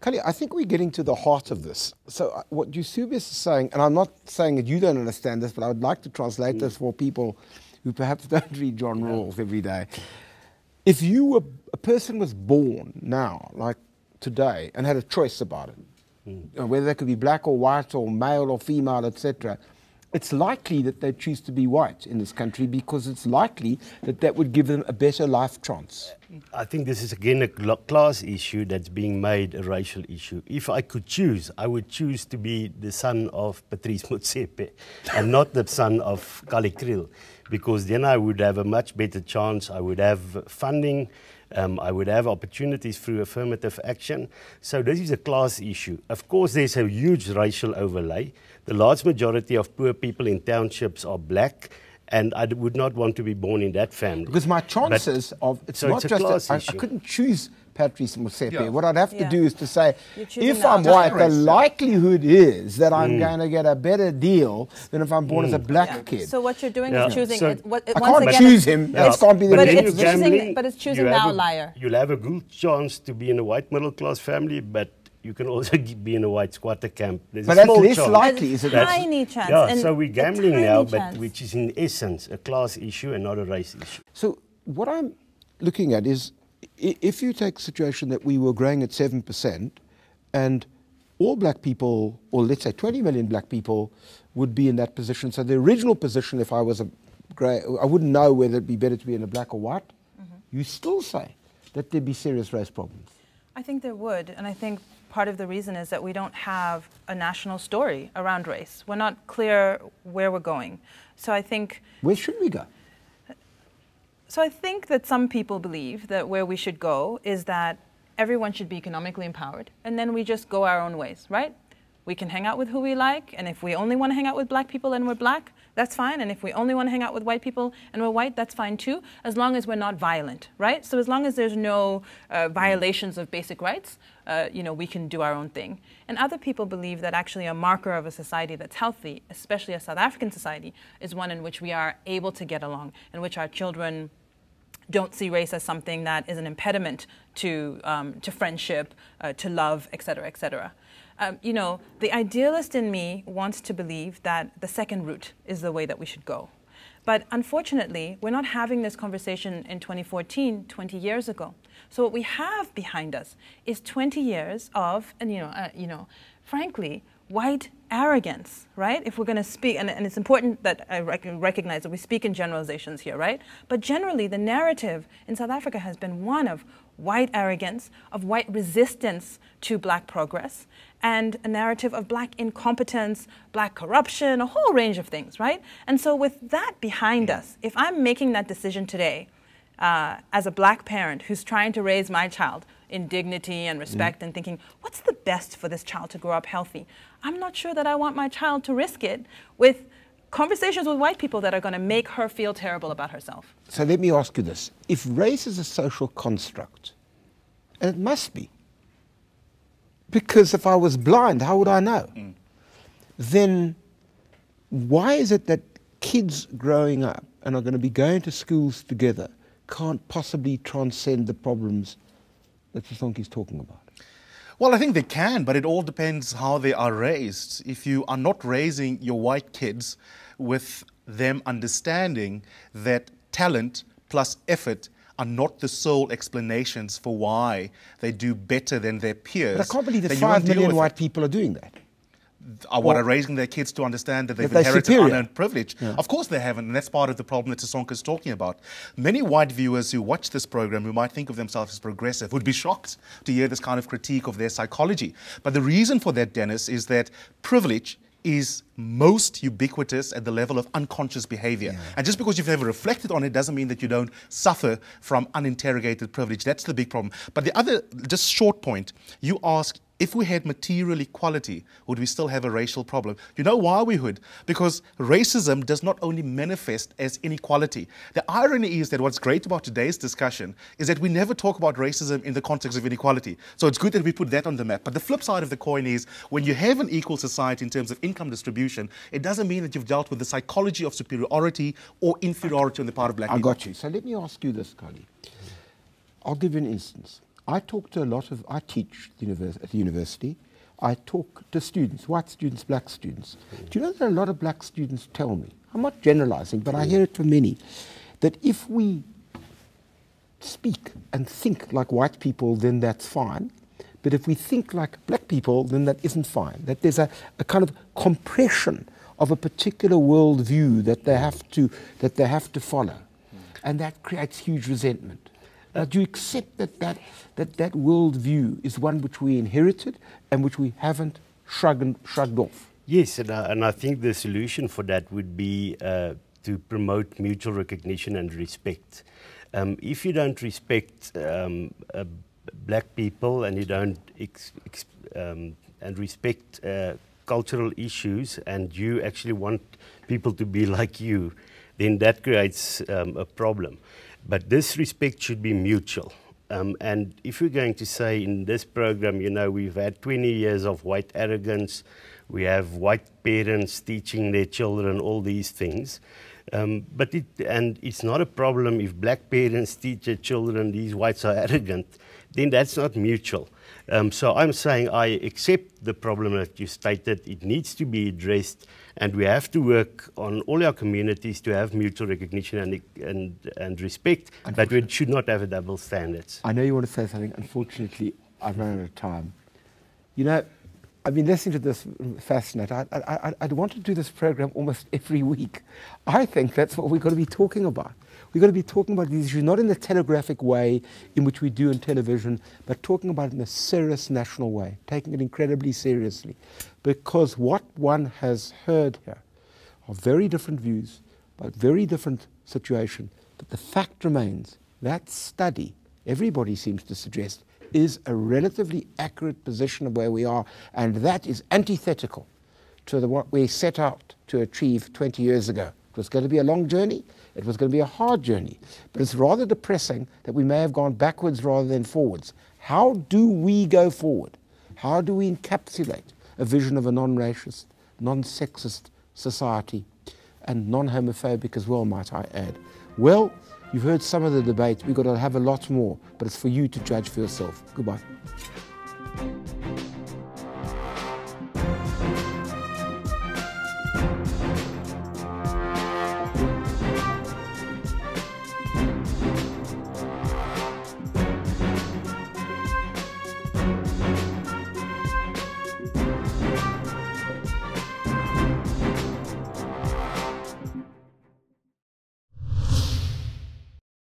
Kallie, I think we're getting to the heart of this. So what Eusebius is saying, and I'm not saying that you don't understand this, but I would like to translate this for people who perhaps don't read John Rawls every day. If you were, a person was born now, like today, and had a choice about it, whether they could be black or white or male or female, etc., it's likely that they choose to be white in this country because it's likely that that would give them a better life chance. I think this is again a class issue that's being made a racial issue. If I could choose, I would choose to be the son of Patrice Motsepe and not the son of Kallie Kriel, because then I would have a much better chance. I would have funding. I would have opportunities through affirmative action. So this is a class issue. Of course, there's a huge racial overlay. The large majority of poor people in townships are black, and I would not want to be born in that family. Because my chances it's not just, I couldn't choose Patrice Motsepe. Yeah. What I'd have to do is to say, if now I'm white, the likelihood is that I'm going to get a better deal than if I'm born as a black kid. So what you're doing is choosing. I can't choose him. It can't be the but it's choosing the outlier. You'll have a good chance to be in a white middle class family, but you can also be in a white squatter camp. There's but a that's small less chance. likely, is it? Tiny chance. Yeah, and so we're gambling now, but chance. which is in essence a class issue and not a race issue. So what I'm looking at is, if you take a situation that we were growing at 7% and all black people, or let's say 20 million black people, would be in that position. So the original position, if I was a grey, I wouldn't know whether it'd be better to be in a black or white. You still say that there'd be serious race problems. I think there would, and I think part of the reason is that we don't have a national story around race. We're not clear where we're going. So I think... Where should we go? So I think that some people believe that where we should go is that everyone should be economically empowered, and then we just go our own ways, right? We can hang out with who we like, and if we only want to hang out with black people and we're black, that's fine. And if we only want to hang out with white people and we're white, that's fine too, as long as we're not violent, right? So as long as there's no violations of basic rights, we can do our own thing. And other people believe that actually a marker of a society that's healthy, especially a South African society, is one in which we are able to get along, in which our children don't see race as something that is an impediment to friendship, to love, et cetera, et cetera. The idealist in me wants to believe that the second route is the way that we should go. But unfortunately, we're not having this conversation in 2014, 20 years ago. So what we have behind us is 20 years of, frankly, white arrogance, right? If we're going to speak, and it's important that I recognize that we speak in generalizations here, right? But generally, the narrative in South Africa has been one of white arrogance, of white resistance to black progress, and a narrative of black incompetence, black corruption, a whole range of things, right? And so with that behind us, if I'm making that decision today as a black parent who's trying to raise my child in dignity and respect and thinking, what's the best for this child to grow up healthy? I'm not sure that I want my child to risk it with conversations with white people that are going to make her feel terrible about herself. So let me ask you this. If race is a social construct, and it must be, because if I was blind, how would I know? Then why is it that kids growing up and are going to be going to schools together can't possibly transcend the problems that Sisonke is talking about? Well, I think they can, but it all depends how they are raised. If you are not raising your white kids with them understanding that talent plus effort are not the sole explanations for why they do better than their peers. But I can't believe that 5 million white people are doing that. Are raising their kids to understand that they've inherited unearned privilege. Yeah. Of course they haven't, and that's part of the problem that Sisonke is talking about. Many white viewers who watch this program, who might think of themselves as progressive, would be shocked to hear this kind of critique of their psychology. But the reason for that, Dennis, is that privilege is most ubiquitous at the level of unconscious behavior. Yeah. And just because you've never reflected on it doesn't mean that you don't suffer from uninterrogated privilege. That's the big problem. But the other, just short point, you ask, if we had material equality, would we still have a racial problem? You know why we would? Because racism does not only manifest as inequality. The irony is that what's great about today's discussion is that we never talk about racism in the context of inequality. So it's good that we put that on the map. But the flip side of the coin is when you have an equal society in terms of income distribution, it doesn't mean that you've dealt with the psychology of superiority or inferiority on the part of black people. I got you. So let me ask you this, Kallie. I'll give you an instance. I teach at the university. I talk to students, white students, black students. Do you know that a lot of black students tell me, I'm not generalizing, but I hear it from many, that if we speak and think like white people, then that's fine. But if we think like black people, then that isn't fine. That there's a kind of compression of a particular worldview that they have to follow. And that creates huge resentment. Do you accept that worldview is one which we inherited and which we haven't shrugged off? Yes, and I think the solution for that would be to promote mutual recognition and respect. If you don't respect black people and you don't and respect cultural issues, and you actually want people to be like you, then that creates a problem. But this respect should be mutual. And if we're going to say in this program, you know, we've had 20 years of white arrogance, we have white parents teaching their children all these things, but it's not a problem if black parents teach their children these whites are arrogant, then that's not mutual. So I'm saying I accept the problem that you stated. It needs to be addressed, and we have to work on all our communities to have mutual recognition and respect, but we should not have a double standards. I know you want to say something. Unfortunately, I've run out of time. You know, I've been listening to this fascinated. I'd want to do this program almost every week. I think that's what we've got to be talking about. We've got to be talking about these issues, not in the telegraphic way in which we do in television, but talking about it in a serious national way, taking it incredibly seriously. Because what one has heard here are very different views, about very different situation. But the fact remains, that study, everybody seems to suggest, is a relatively accurate position of where we are, and that is antithetical to what we set out to achieve 20 years ago. It was going to be a long journey. It was going to be a hard journey. But it's rather depressing that we may have gone backwards rather than forwards. How do we go forward? How do we encapsulate a vision of a non-racist, non-sexist society, and non-homophobic as well, might I add? Well, you've heard some of the debate. We've got to have a lot more, but it's for you to judge for yourself. Goodbye.